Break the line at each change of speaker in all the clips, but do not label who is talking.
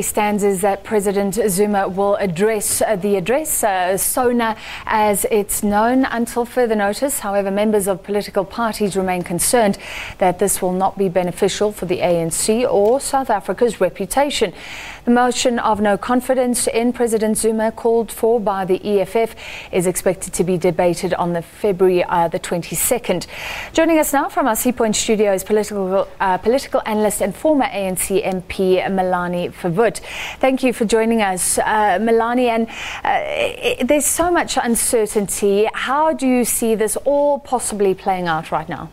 Stands is that President Zuma will address the address, SONA as it's known, until further notice. However, members of political parties remain concerned that this will not be beneficial for the ANC or South Africa's reputation. The motion of no confidence in President Zuma, called for by the EFF, is expected to be debated on the February the 22nd. Joining us now from our Seapoint studio is political analyst and former ANC MP Melanie Verwoerd. Thank you for joining us, Melanie. And there's so much uncertainty. How do you see this all possibly playing out right now?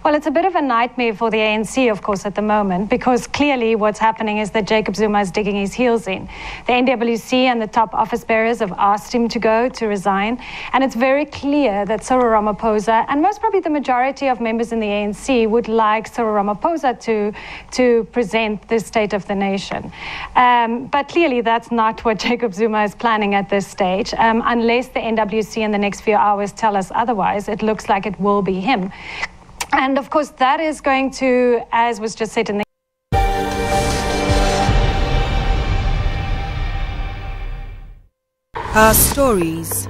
Well, it's a bit of a nightmare for the ANC, of course, at the moment, because clearly what's happening is that Jacob Zuma is digging his heels in. The NWC and the top office bearers have asked him to resign. And it's very clear that Cyril Ramaphosa, and most probably the majority of members in the ANC, would like Cyril Ramaphosa to present the state of the nation. But clearly that's not what Jacob Zuma is planning at this stage. Unless the NWC in the next few hours tell us otherwise, it looks like it will be him. And of course, that is going to, as was just said in the
Our stories.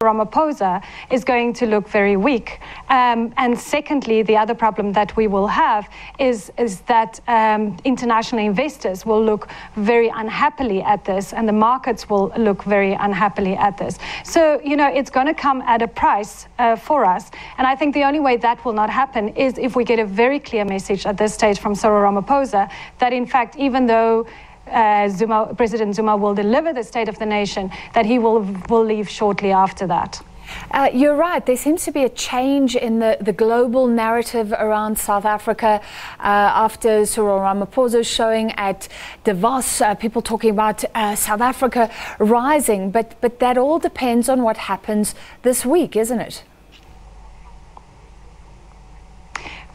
Ramaphosa is going to look very weak. And secondly, the other problem that we will have is that international investors will look very unhappily at this, and the markets will look very unhappily at this. So, you know, it's going to come at a price for us. And I think the only way that will not happen is if we get a very clear message at this stage from Cyril Ramaphosa that, in fact, even though President Zuma will deliver the State of the Nation, that he will leave shortly after that.
You're right. There seems to be a change in the global narrative around South Africa after Cyril Ramaphosa showing at Davos, people talking about South Africa rising. But that all depends on what happens this week, isn't it?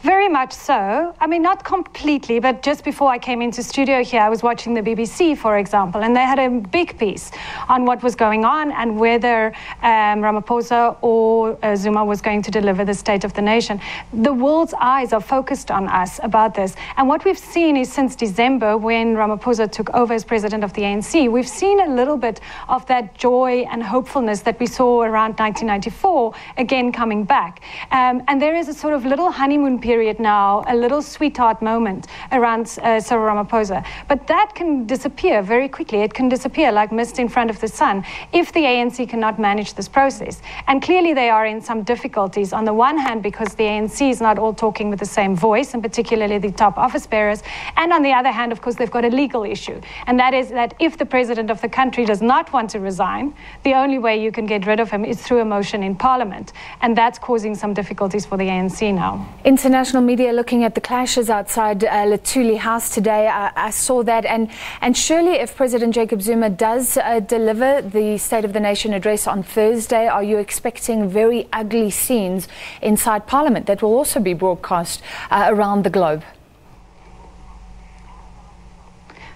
Very much so. I mean, not completely, but just before I came into studio here, I was watching the BBC, for example, and they had a big piece on what was going on and whether Ramaphosa or Zuma was going to deliver the State of the Nation. The world's eyes are focused on us about this. And what we've seen is since December, when Ramaphosa took over as president of the ANC, we've seen a little bit of that joy and hopefulness that we saw around 1994 again coming back. And there is a sort of little honeymoon period now, a little sweetheart moment around Cyril Ramaphosa. But that can disappear very quickly. It can disappear like mist in front of the sun if the ANC cannot manage this process. And clearly they are in some difficulties. On the one hand, because the ANC is not all talking with the same voice, and particularly the top office bearers. And on the other hand, of course, they've got a legal issue. And that is that if the president of the country does not want to resign, the only way you can get rid of him is through a motion in parliament. And that's causing some difficulties for the ANC now.
International media looking at the clashes outside Lethuli House today. I saw that, and surely if President Jacob Zuma does deliver the State of the Nation address on Thursday, are you expecting very ugly scenes inside Parliament that will also be broadcast around the globe?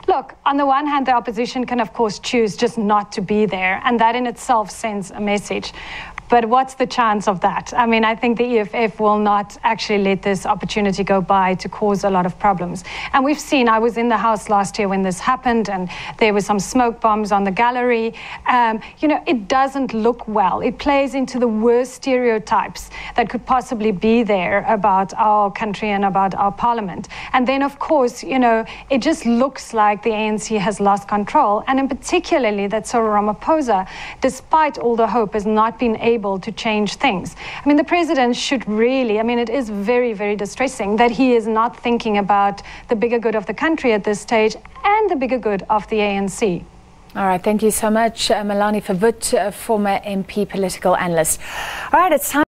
Look, on the one hand, the opposition can, of course, choose just not to be there, and that in itself sends a message. But what's the chance of that? I mean, I think the EFF will not actually let this opportunity go by to cause a lot of problems. And we've seen, I was in the House last year when this happened, and there were some smoke bombs on the gallery. You know, it doesn't look well. It plays into the worst stereotypes that could possibly be there about our country and about our parliament. And then, of course, you know, it just looks like the ANC has lost control. And in particularly that Cyril Ramaphosa, despite all the hope, has not been able to change things. I mean, the president should really, I mean, it is very, very distressing that he is not thinking about the bigger good of the country at this stage and the bigger good of the ANC.
All right, thank you so much, Melanie Verwoerd, former MP political analyst. All right, it's time.